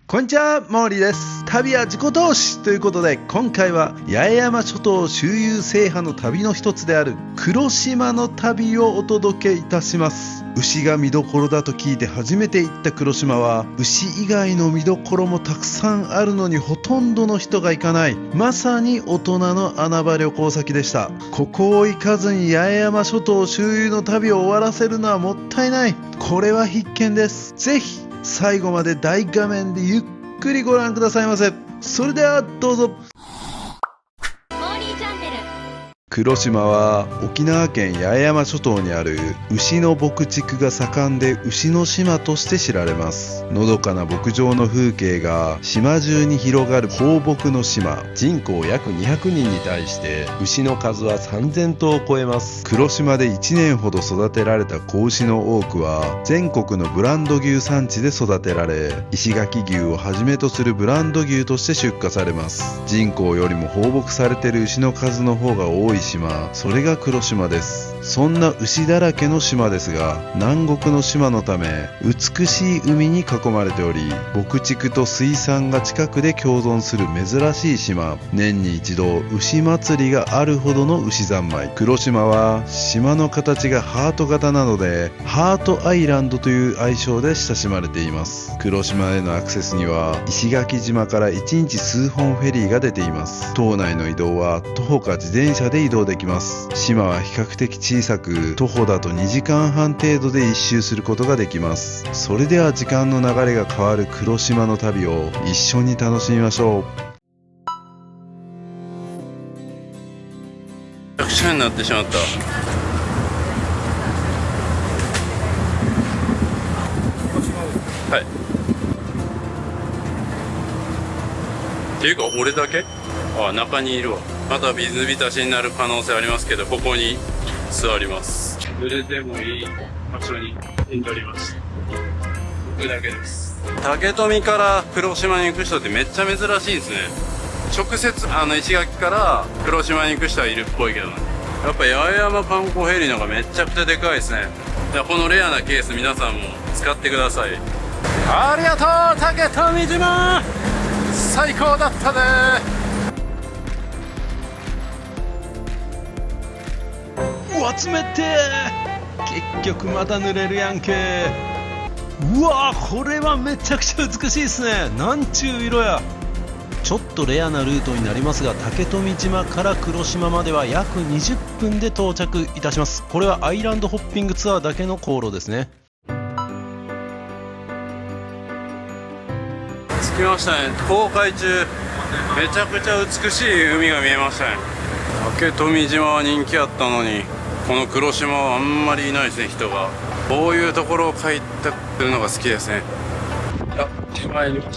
こんにちは、毛利です。旅は自己投資ということで、今回は八重山諸島周遊制覇の旅の一つである黒島の旅をお届けいたします。牛が見どころだと聞いて初めて行った黒島は、牛以外の見どころもたくさんあるのにほとんどの人が行かない、まさに大人の穴場旅行先でした。ここを行かずに八重山諸島周遊の旅を終わらせるのはもったいない。これは必見です。ぜひ最後まで大画面でゆっくりご覧くださいませ。それではどうぞ。黒島は沖縄県八重山諸島にある牛の牧畜が盛んで牛の島として知られます。のどかな牧場の風景が島中に広がる放牧の島。人口約200人に対して牛の数は3000頭を超えます。黒島で1年ほど育てられた子牛の多くは全国のブランド牛産地で育てられ、石垣牛をはじめとするブランド牛として出荷されます。人口よりも放牧されている牛の数の方が多い島、それが黒島です。そんな牛だらけの島ですが、南国の島のため美しい海に囲まれており、牧畜と水産が近くで共存する珍しい島。年に一度牛祭りがあるほどの牛三昧。黒島は島の形がハート型なのでハートアイランドという愛称で親しまれています。黒島へのアクセスには石垣島から1日数本フェリーが出ています。島内の移動は徒歩か自転車で移動できます。島は比較的小さく、徒歩だと2時間半程度で一周することができます。それでは時間の流れが変わる黒島の旅を一緒に楽しみましょう。めちゃくちゃになってしまった。はい。っていうか俺だけ？あ、中にいるわ。また水浸しになる可能性ありますけど、ここに座ります。濡れてもいい場所に飛んでおります。僕だけです。竹富から黒島に行く人ってめっちゃ珍しいですね。直接石垣から黒島に行く人はいるっぽいけどね。やっぱ八重山観光フェリーの方がめちゃくちゃでかいですね。じゃあこのレアなケース皆さんも使ってください。ありがとう竹富島、最高だったね。集めて結局まだ濡れるやんけ。うわー、これはめちゃくちゃ美しいですね。なんちゅう色や。ちょっとレアなルートになりますが、竹富島から黒島までは約20分で到着いたします。これはアイランドホッピングツアーだけの航路ですね。着きましたね。航海中めちゃくちゃ美しい海が見えましたね。竹富島は人気あったのに、この黒島はあんまりいないですね、人が。こういうところを開拓するのが好きですね。あ、手前に早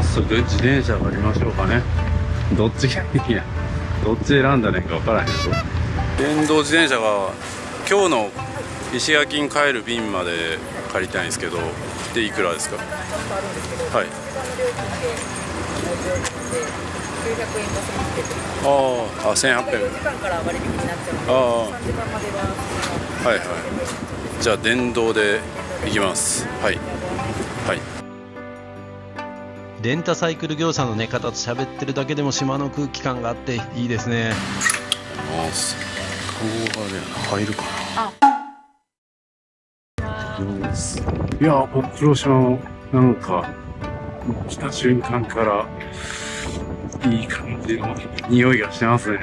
速自転車借りましょうかね。どっちがいいや、どっち選んだらいいか分からへんけど、電動自転車が今日の石垣に帰る便まで借りたいんですけど、でいくらですか？はい。900円場所につけてああ、1800円。時間から割引になっちゃうので、3時間までは。はいはい。じゃあ電動で行きます。はいはい。レンタサイクル業者の方と喋ってるだけでも島の空気感があっていいですね。ああ、顔がね、入るかな。いや、黒島もなんか来た瞬間からいい感じの匂いがしてますね。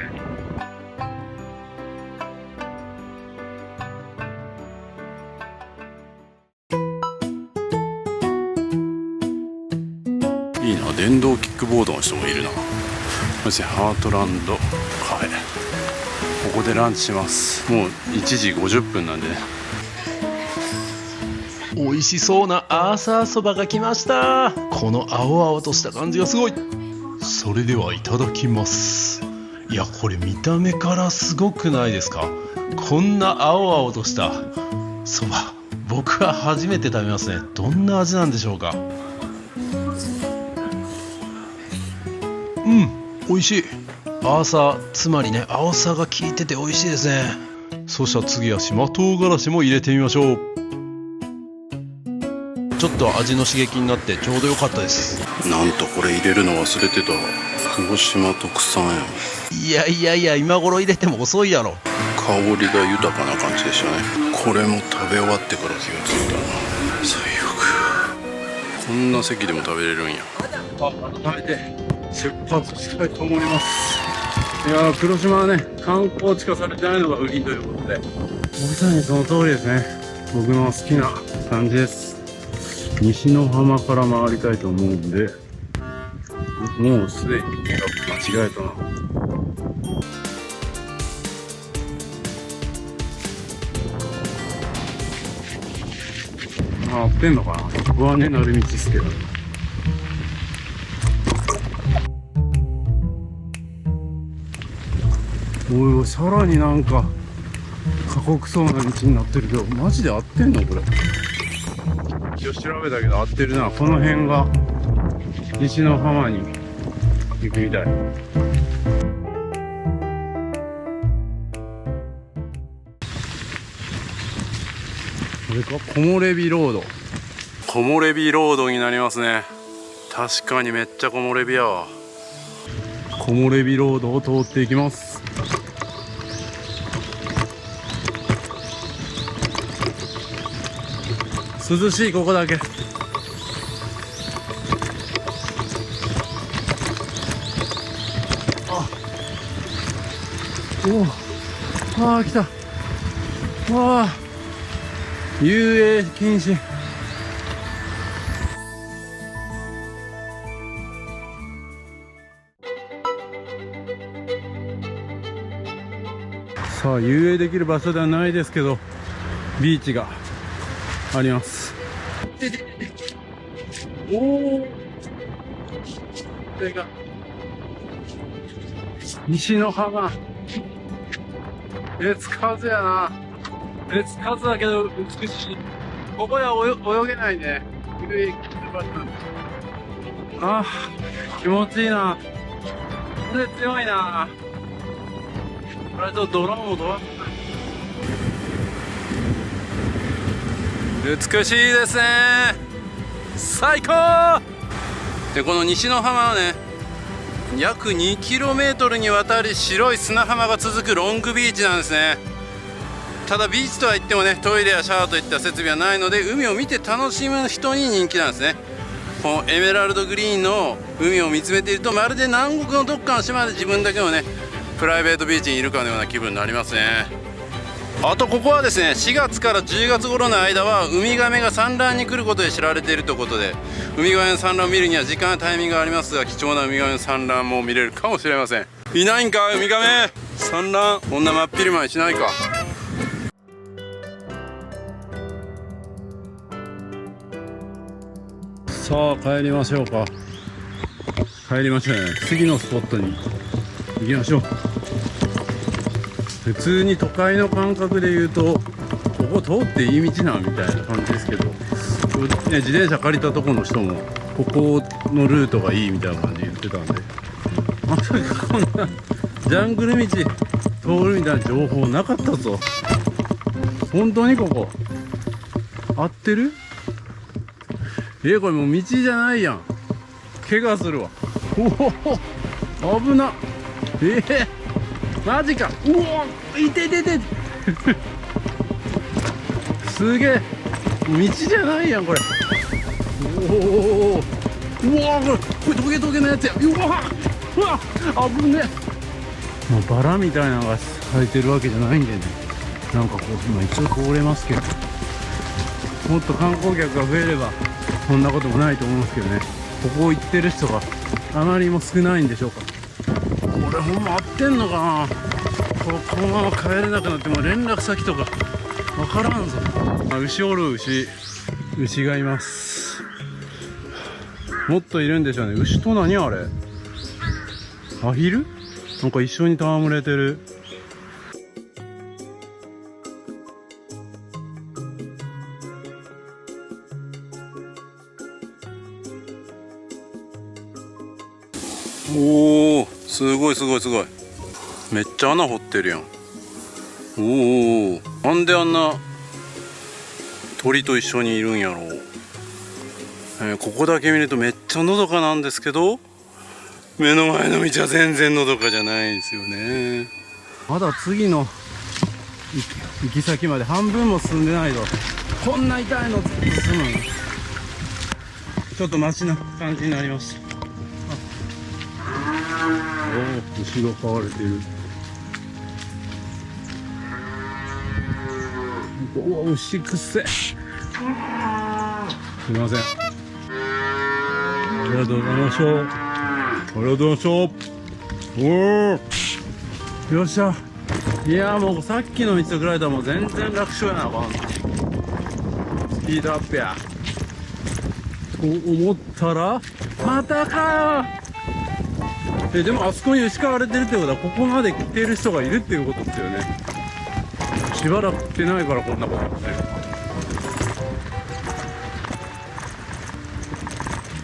いいな、電動キックボードの人もいるな。そしてハートランドカフェ、ここでランチします。もう1時50分なんでね。美味しそうなアーサーそばが来ました。この青々とした感じがすごい。それではいただきます。いや、これ見た目からすごくないですか？こんな青々としたそば、僕は初めて食べますね。どんな味なんでしょうか？美味しい。アーサー、つまりね、青さが効いてて美味しいですね。そしたら次は島唐辛子も入れてみましょう。ちょっと味の刺激になってちょうど良かったです。なんとこれ入れるの忘れてた。鹿児島特産やん。いや今頃入れても遅いやろ。香りが豊かな感じでしたね。これも食べ終わってから気がついたな。最悪。こんな席でも食べれるんや。改めて出発したいと思います。いやー、黒島はね、観光地化されてないのが売りということで、まさにその通りですね。僕の好きな感じです。西の浜から回りたいと思うんで、もうすでに間違えたな。合ってんのかな。不安になる道ですけど。おい、さらになんか過酷そうな道になってるけど、マジで合ってんのこれ。一応調べたけど合ってるな。この辺が西の浜に行くみたい。これか、木漏れ日ロード。木漏れ日ロードになりますね。確かにめっちゃ木漏れ日やわ。木漏れ日ロードを通っていきます。涼しい、ここだけ。来た。遊泳禁止。さあ、遊泳できる場所ではないですけど、ビーチがあります。おお、これが西の浜。手つかずやな。手つかずだけど美しい。ここでは泳げないね。あ、気持ちいいな。風強いな。これとドローンもドラ美しいですね。最高で、この西の浜はね、約 2km にわたり白い砂浜が続くロングビーチなんですね。ただビーチとは言ってもね、トイレやシャワーといった設備はないので、海を見て楽しむ人に人気なんですね。このエメラルドグリーンの海を見つめていると、まるで南国のどっかの島で自分だけのね、プライベートビーチにいるかのような気分になりますね。あとここはですね、4月から10月頃の間はウミガメが産卵に来ることで知られているということで、ウミガメの産卵を見るには時間やタイミングがありますが、貴重なウミガメの産卵も見れるかもしれません。いないんかウミガメ。産卵こんな真っ昼間にしないか。さあ帰りましょうか。帰りましょうね。次のスポットに行きましょう。普通に都会の感覚で言うと、ここ通っていい道なみたいな感じですけど、ね、自転車借りたところの人もここのルートがいいみたいな感じで言ってたんで、まさかこんなジャングル道通るみたいな情報なかったぞ。本当にここ合ってる？これもう道じゃないやん。怪我するわ。おお、危な。マジか。うお、いてててすげえ、道じゃないやんこれ。おお、うわ、これトゲトゲのやつや。うわ、危ねえ。もうバラみたいなのが咲いてるわけじゃないんでね、なんかこう今一応通れますけど、もっと観光客が増えればそんなこともないと思うんですけどね。ここを行ってる人があまりにも少ないんでしょうか。これほんま合ってんのかな。このまま帰れなくなっても連絡先とかわからんぞ。牛おる。牛がいます。もっといるんでしょうね。牛と何あれ、アヒルなんか一緒に戯れてる。おお、すごい。めっちゃ穴掘ってるやん。おお、なんであんな鳥と一緒にいるんやろう。ここだけ見るとめっちゃのどかなんですけど、目の前の道は全然のどかじゃないんですよね。まだ次の行き先まで半分も進んでないと、こんな痛いの進むの。ちょっとマシな感じになりました。おお、牛が飼われている。おお、牛くせ。すみません。ありがとうございました。ありがとうございました。おお、よっしゃ。いやもうさっきの道と比べたらもう全然楽勝やな。このスピードアップやと思ったらまたかー。でもあそこに牛飼われてるってことはここまで来てる人がいるっていうことですよね。しばらく来てないからこんなことになってる。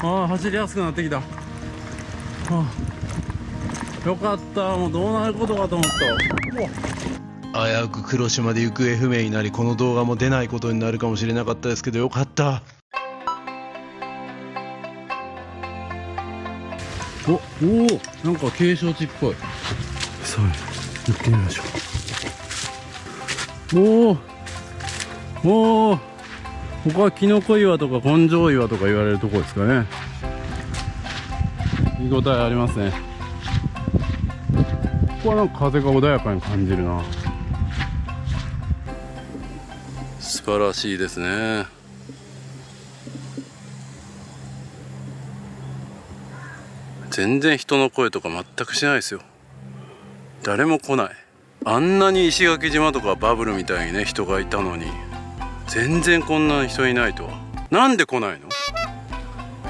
ああ、走りやすくなってきた。よかった。もうどうなることかと思った。危うく黒島で行方不明になり、この動画も出ないことになるかもしれなかったですけど、よかった。おお、なんか景勝地っぽい。さあ行ってみましょう。おお、ここはキノコ岩とか根性岩とか言われるところですかね。見応えありますね。ここはなんか風が穏やかに感じるな。素晴らしいですね。全然人の声とか全くしないですよ。誰も来ない。あんなに石垣島とかバブルみたいにね人がいたのに、全然こんな人いないとは。なんで来ないの？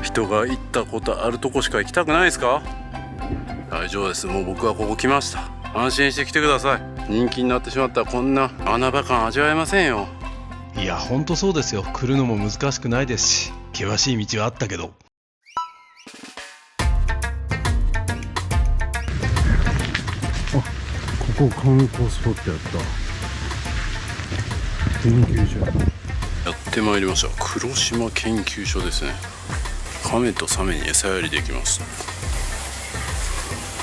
人が行ったことあるとこしか行きたくないですか？大丈夫です。もう僕はここ来ました。安心して来てください。人気になってしまったらこんな穴場感味わえませんよ。いや、ほんとそうですよ。来るのも難しくないですし、険しい道はあったけど。ここ観光スポットやった。研究所やってまいりました。黒島研究所ですね。亀とサメに餌やりできます。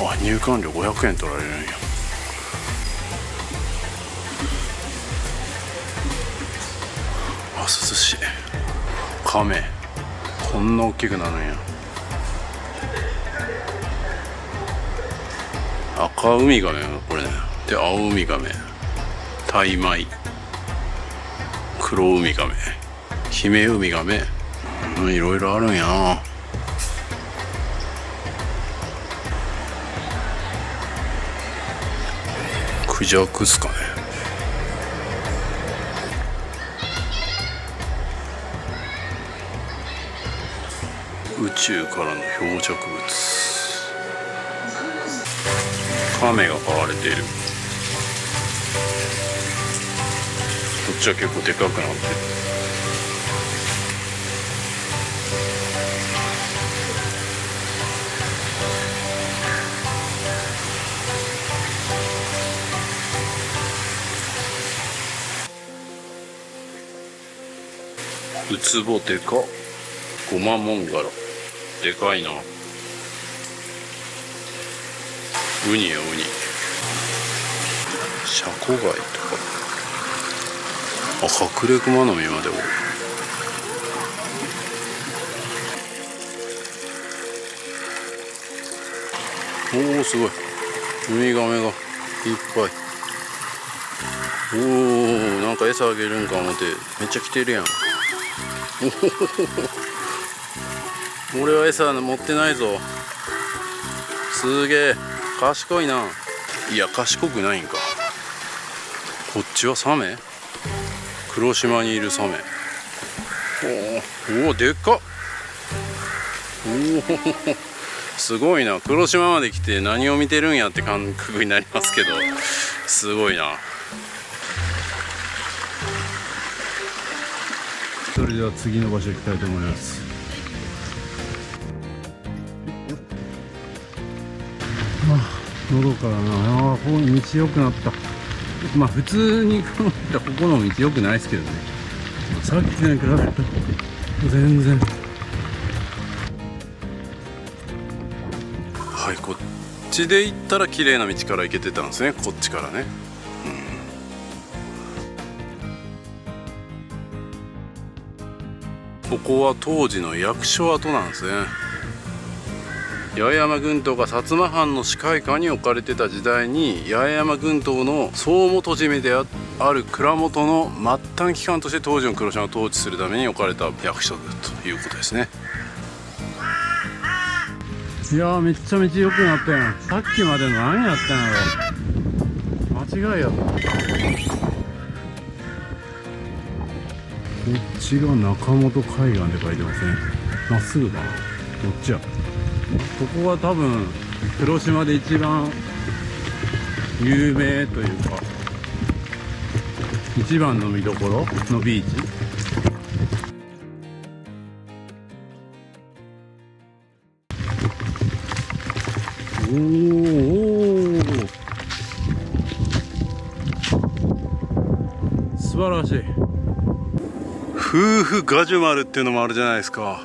あ、入館料500円取られるんや。あ、涼しい。亀こんな大きくなるんや。赤ウミガメこれね。で、青ウミガメ、タイマイ、黒ウミガメ、ヒメウミガメ、いろいろあるんやな。クジャクっすかね。宇宙からの漂着物。亀が飼われている。こっちは結構でかくなってる。ウツボでか。ゴマモンガラでかいな。ウニやウニ。シャコガイとか。あ、カクレクマノミまでおる。おお、すごい。ウミガメがいっぱい。おお、なんか餌あげるんか思ってめっちゃ来てるやん。俺は餌持ってないぞ。すげえ賢いな。いや、賢くないんか。こっちはサメ。黒島にいるサメ。おお、でっかっ。おお、すごいな。黒島まで来て何を見てるんやって感覚になりますけど、すごいな。それでは次の場所行きたいと思います。のどかだな。ここに道良くなった。まあ普通に考えたらここの道良くないですけどね。さっきのに比べると全然ちで行ったら綺麗な道から行けてたんですね、こっちからね。ここは当時の役所跡なんですね。八重山群島が薩摩藩の支配下に置かれてた時代に、八重山群島の総元締めである蔵元の末端機関として当時の黒島を統治するために置かれた役所だということですね。いやー、めっちゃ道良くなったやん。さっきまでの何やったんやろ。間違いやろ。こっちが中本海岸って書いてますね。まっすぐかな、こっちや。ここは多分黒島で一番有名というか一番の見どころのビーチ。おー、素晴らしい。夫婦ガジュマルっていうのもあるじゃないですか。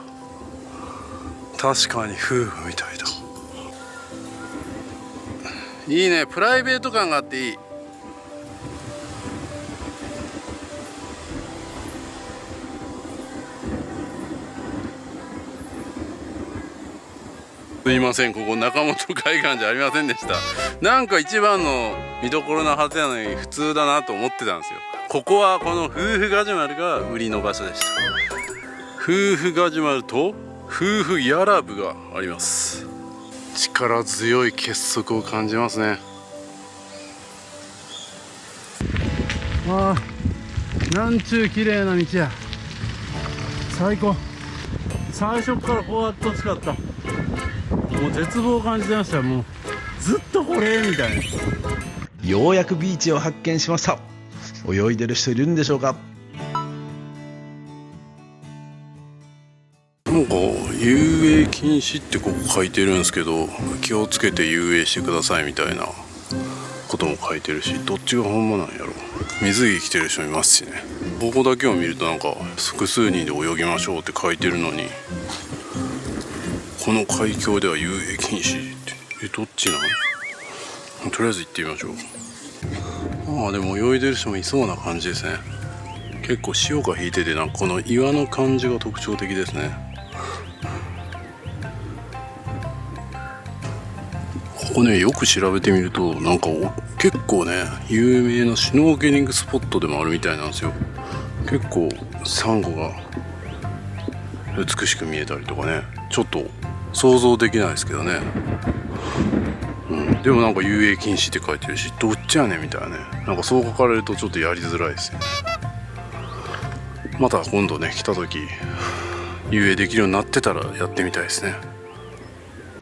確かに夫婦みたいだ。いいね、プライベート感があっていい。すいません、ここ中本海岸じゃありませんでした。なんか一番の見どころなはずなのに普通だなと思ってたんですよ。ここはこの夫婦ガジュマルが売りの場所でした。夫婦ガジュマルと夫婦ヤラブがあります。力強い結束を感じますね。ああ、なんちゅう綺麗な道や。最高。最初からこうやってほしかった。もう絶望を感じてました。もうずっとこれみたいな。ようやくビーチを発見しました。泳いでる人いるんでしょうか。なんか遊泳禁止ってここ書いてるんですけど、気をつけて遊泳してくださいみたいなことも書いてるし、どっちがほんまなんやろ。水着着てる人いますしね。ここだけを見るとなんか複数人で泳ぎましょうって書いてるのに、この海峡では遊泳禁止って、どっちなの。とりあえず行ってみましょう。ああ、でも泳いでる人もいそうな感じですね。結構潮が引いてて、なんかこの岩の感じが特徴的ですね。ここね、よく調べてみるとなんか結構ね、有名なシュノーケリングスポットでもあるみたいなんですよ。結構サンゴが美しく見えたりとかね、ちょっと想像できないですけどね。でもなんか遊泳禁止って書いてるし、どっちやねんみたいなね。なんかそう書かれるとちょっとやりづらいですよね。また今度ね、来た時遊泳できるようになってたらやってみたいですね。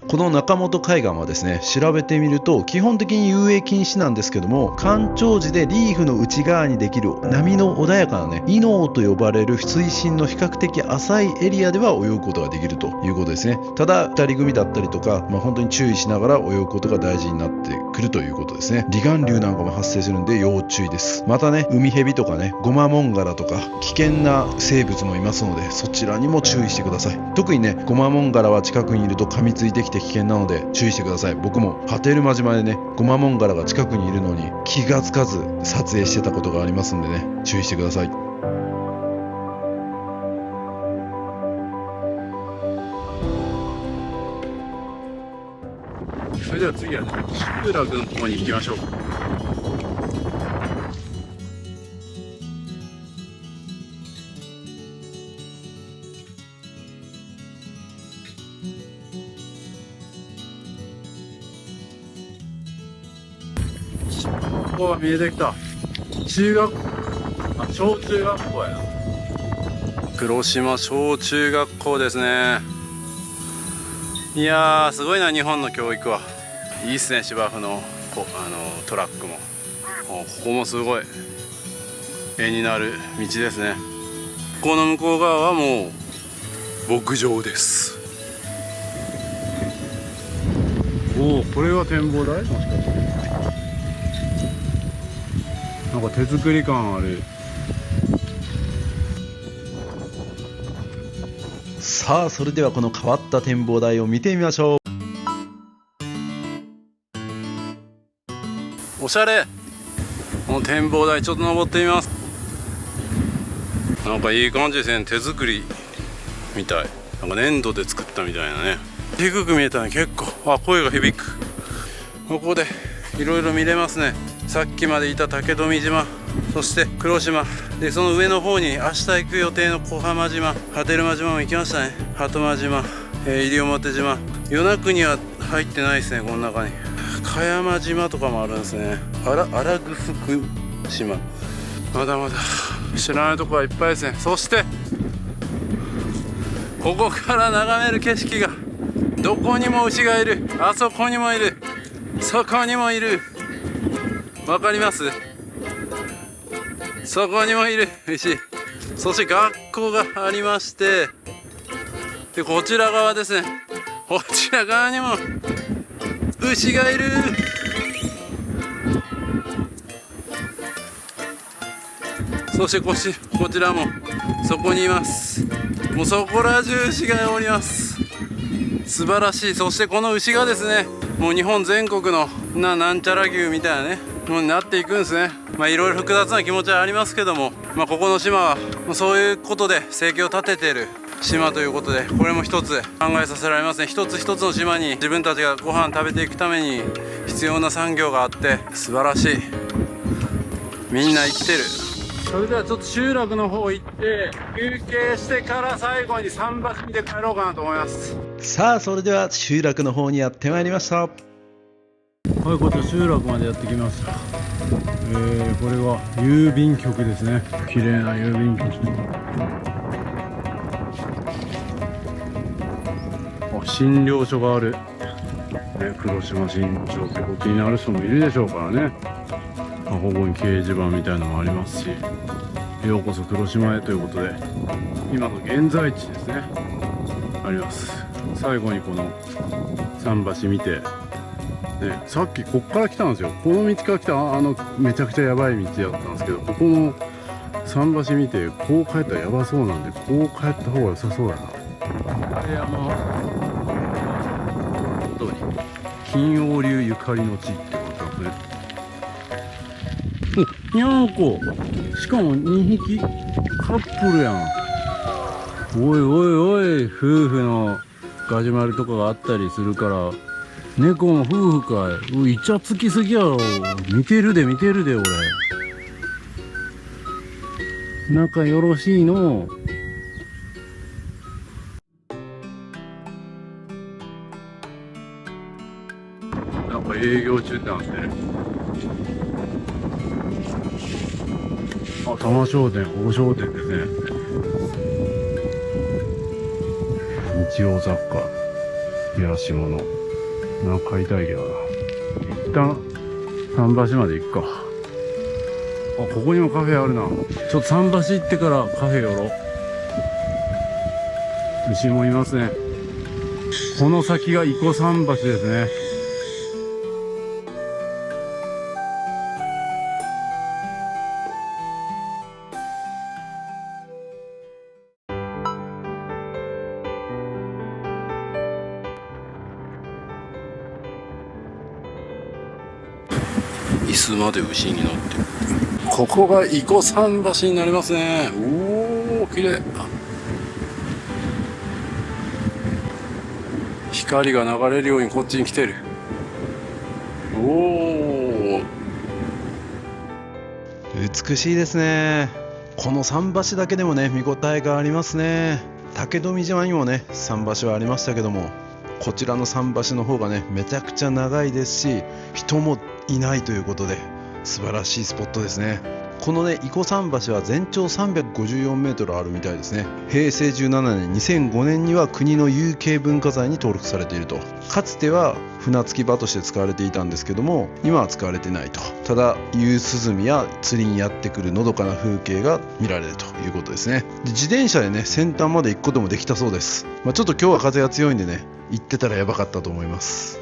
この中本海岸はですね、調べてみると基本的に遊泳禁止なんですけども、干潮時でリーフの内側にできる波の穏やかなね、イノーと呼ばれる水深の比較的浅いエリアでは泳ぐことができるということですね。ただ2人組だったりとか、本当に注意しながら泳ぐことが大事になってくるということですね。離岸流なんかも発生するんで要注意です。またね、海蛇とかね、ゴマモンガラとか危険な生物もいますので、そちらにも注意してください。特にね、ゴマモンガラは近くにいると噛みついてきて危険なので注意してください。僕も波照間島でね、ゴマモンガラが近くにいるのに気がつかず撮影してたことがありますんでね、注意してください。それでは次は集落の方に行きましょう。ここが見えてきた。小中学校やな。黒島小中学校ですね。いやー、すごいな、日本の教育は。いいっすね、芝生のトラックも。ここもすごい絵になる道ですね。この向こう側はもう牧場です。おお、これは展望台？もしかして。なんか手作り感ある。さあ、それではこの変わった展望台を見てみましょう。おしゃれ。この展望台ちょっと登ってみます。なんかいい感じですね。手作りみたい。なんか粘土で作ったみたいなね。低く見えたね。結構声が響く。ここでいろいろ見れますね。さっきまでいた竹富島、そして黒島で、その上の方に明日行く予定の小浜島、波照間島も行きましたね。鳩間島、西表島、与那国は入ってないですね。この中に香山島とかもあるんですね。荒城福島、まだまだ知らないところはいっぱいですね。そしてここから眺める景色が、どこにも牛がいる。あそこにもいる、そこにもいる。わかります？そこにもいる牛。そして学校がありまして、でこちら側ですね。こちら側にも牛がいる。そしてこちらもそこにいます。もうそこら中牛がおります。素晴らしい。そしてこの牛がですね、もう日本全国のなんちゃら牛みたいなねものになっていくんですね。いろいろ複雑な気持ちはありますけども、ここの島はそういうことで生計を立てている島ということで、これも一つ考えさせられますね。一つ一つの島に自分たちがご飯食べていくために必要な産業があって、素晴らしい。みんな生きてる。それではちょっと集落の方行って休憩してから最後に桟橋見て帰ろうかなと思います。さあ、それでは集落の方にやってまいりました。はい、こちら集落までやってきました。これは郵便局ですね。綺麗な郵便局。診療所がある、黒島診療所、結構気になる人もいるでしょうからね。ここに掲示板みたいなのもありますし、ようこそ黒島へということで、今の現在地ですね、あります。最後にこの桟橋見て、さっきこっから来たんですよ。この道から来ためちゃくちゃやばい道だったんですけど、ここの桟橋見てこう帰ったらやばそうなんで、こう帰った方が良さそうやな。金王流ゆかりの地ってことですね。お、にゃんこ。しかも2匹カップルやん。おいおいおい、夫婦のガジュマルとかがあったりするから、猫も夫婦かい。イチャつきすぎやろ。見てるで俺。仲よろしいの。なんか営業中ってなってる。多摩商店、大商店ですね。日用雑貨、冷やし物。なんか買いたいけどな。一旦桟橋まで行くか。ここにもカフェあるな。ちょっと桟橋行ってからカフェ寄ろう。牛もいますね。この先が生梢桟橋ですね。椅子まで牛に乗ってる。ここが生梢桟橋になりますね。おお、綺麗。光が流れるようにこっちに来てる。おお、美しいですね。この桟橋だけでもね、見応えがありますね。竹富島にもね、桟橋はありましたけども、こちらの桟橋の方がね、めちゃくちゃ長いですし、人もいないということで素晴らしいスポットですね。このね、生梢桟橋は全長354メートルあるみたいですね。平成17年、2005年には国の有形文化財に登録されていると。かつては船着き場として使われていたんですけども、今は使われてないと。ただ、夕涼みや釣りにやってくるのどかな風景が見られるということですね。で、自転車でね、先端まで行くこともできたそうです。ちょっと今日は風が強いんでね、行ってたらやばかったと思います。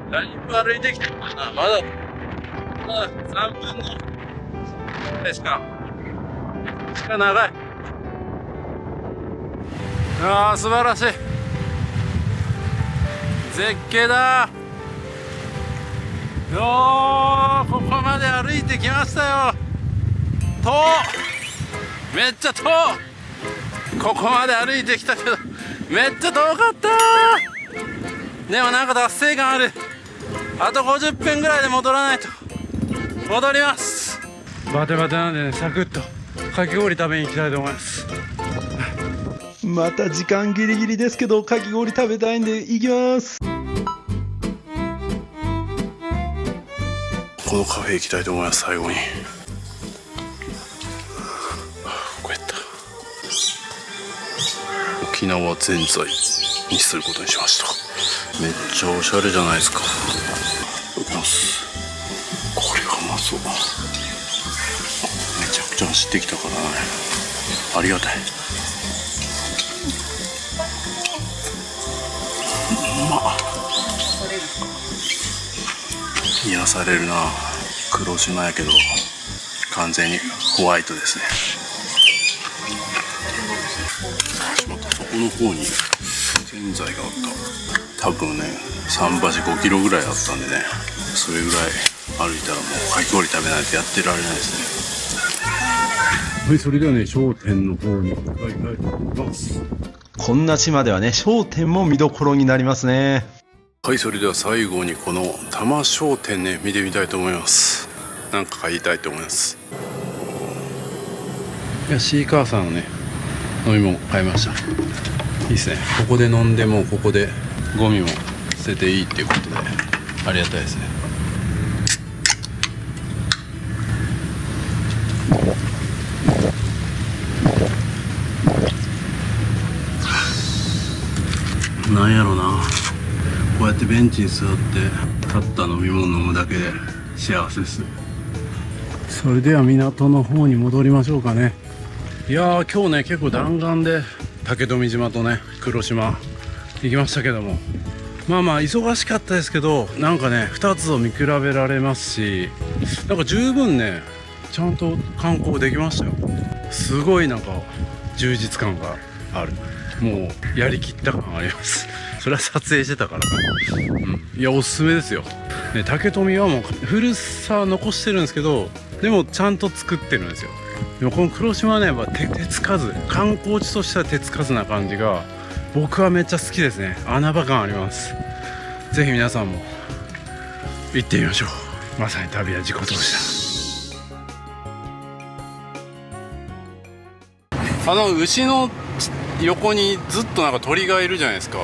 だいぶ歩いてきてるかな。まだ3分のですか。長い。素晴らしい。絶景だ。よー、ここまで歩いてきましたよ。遠、めっちゃ遠。ここまで歩いてきたけどめっちゃ遠かった。でもなんか達成感ある。あと50分ぐらいで戻らないと。戻ります。バテバテなんでね、サクッとかき氷食べに行きたいと思います。また時間ギリギリですけどかき氷食べたいんで行きます。このカフェ行きたいと思います。最後にこうやった沖縄ぜんざいにすることにしました。めっちゃおしゃれじゃないですか。いただきます。これはうまそう。めちゃくちゃ走ってきたからね、ありがたい。うまっ、癒されるな。黒島やけど完全にホワイトですね。足元そこの方にぜんざいがあった。多分ね桟橋5キロぐらいあったんでね、それぐらい歩いたらもうかき氷食べないとやってられないですね。はい、それではね商店の方に向かいたいと思います。こんな島ではね商店も見どころになりますね。はい、それでは最後にこの多摩商店ね見てみたいと思います。なんか買いたいと思います。いや、シーカーさんのね飲み物買いました。いいですね。ここで飲んでもここでゴミも捨てていいっていうことでありがたいですね。なんやろな、こうやってベンチに座って立った飲み物飲むだけで幸せです。それでは港の方に戻りましょうかね。いやー、今日ね結構弾丸で竹富島とね黒島行きましたけども、まあまあ忙しかったですけど、なんかね2つを見比べられますし、なんか十分ねちゃんと観光できましたよ。すごいなんか充実感がある。もうやりきった感あります。それは撮影してたからな、いやおすすめですよ、ね、竹富はもう古さ残してるんですけど、でもちゃんと作ってるんですよ。でもこの黒島はねやっぱ手つかず、観光地としては手つかずな感じが僕はめっちゃ好きですね。穴場感あります。ぜひ皆さんも行ってみましょう。まさに旅は自己投資だ。牛の横にずっとなんか鳥がいるじゃないですか。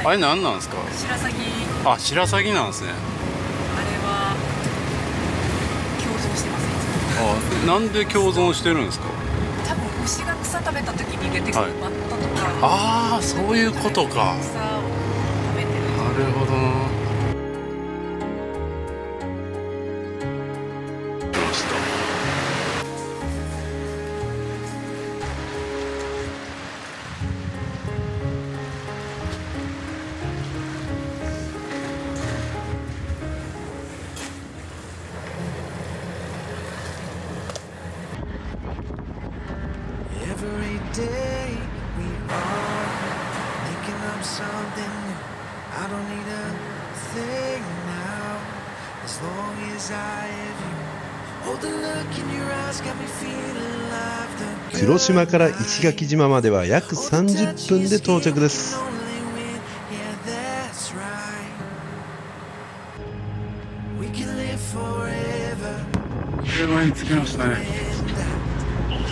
あれ何なんですか？白鷺。あ、白鷺なんですね。あれは共存してます。あ、なんで共存してるんですか？多分牛が草食べた時に出てくるバッタとか、ああ、そういうことか。草を食べてる。なるほどな。来ました。Every day we are thinking of something new. I don't need a thing now, as long as I have you. Oh, the look in your eyes got me feeling like the 黒島から石垣島までは約30分で到着です。 only win. Yeah, that's right. We can live forever. 車に着きましたね。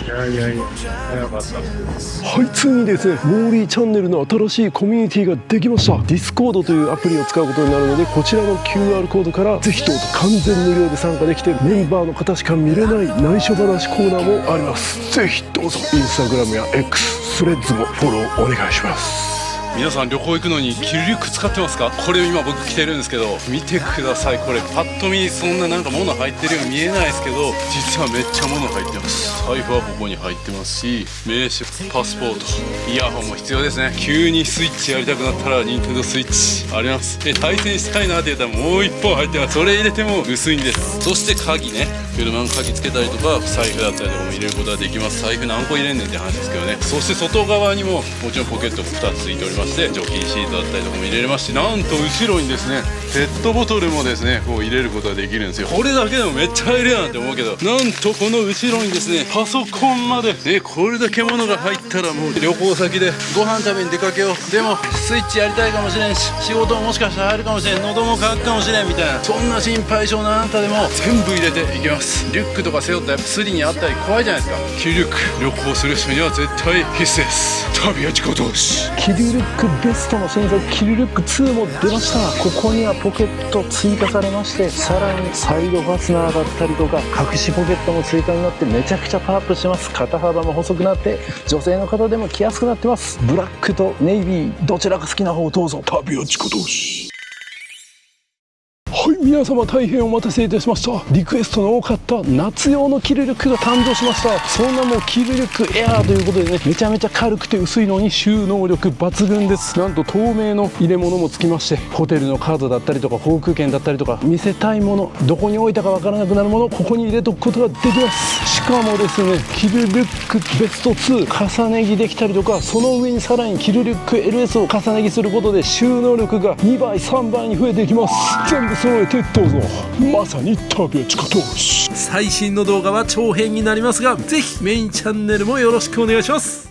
いやいやいや、早かった。はい、ついにですね、モーリーチャンネルの新しいコミュニティができました。ディスコードというアプリを使うことになるので、こちらの QR コードからぜひどうぞ完全無料で参加できて、メンバーの方しか見れない内緒話コーナーもあります。ぜひどうぞインスタグラムや X、スレッズもフォローお願いします。皆さん旅行行くのに着るリュック使ってますか？これ今僕着てるんですけど、見てください。これパッと見そんななんか物入ってるように見えないですけど、実はめっちゃ物入ってます。財布はここに入ってますし、名刺、パスポート、イヤホンも必要ですね。急にスイッチやりたくなったら任天堂スイッチあります。対戦したいなって言ったらもう1本入ってます。それ入れても薄いんです。そして鍵ね、車の鍵つけたりとか財布だったりとかも入れることができます。財布何個入れんねんって話ですけどね。そして外側にももちろんポケット2つついております。まして、除菌シートだったりとかも入れれますし、なんと後ろにですねペットボトルもですねこう入れることができるんですよ。これだけでもめっちゃ入れやんって思うけど、なんとこの後ろにですねパソコンまでね、これだけ物が入ったらもう旅行先でご飯食べに出かけよう、でもスイッチやりたいかもしれんし、仕事ももしかしたら入るかもしれん、喉も渇くかもしれんみたいな、そんな心配性なあなたでも全部入れていきます。リュックとか背負ったらスリにあったり怖いじゃないですか。キーリュック、旅行する人には絶対必須です。旅は自己投資。キルルックベストの新作キルルック2も出ました。ここにはポケット追加されまして、さらにサイドファスナーだったりとか隠しポケットも追加になってめちゃくちゃパワーアップしてます。肩幅も細くなって女性の方でも着やすくなってます。ブラックとネイビーどちらか好きな方をどうぞ。旅は自己投資。はい、皆様大変お待たせいたしました。リクエストの多かった夏用のキルリュックが誕生しました。その名もキルリュックエアーということでね、めちゃめちゃ軽くて薄いのに収納力抜群です。なんと透明の入れ物もつきまして、ホテルのカードだったりとか航空券だったりとか見せたいもの、どこに置いたかわからなくなるもの、ここに入れとくことができます。しかもですね、キルリュックベスト2重ね着できたりとか、その上にさらにキルリュック LS を重ね着することで収納力が2倍3倍に増えていきます。全部揃えてどうぞ。まさに旅は自己投資。最新の動画は長編になりますが、ぜひメインチャンネルもよろしくお願いします。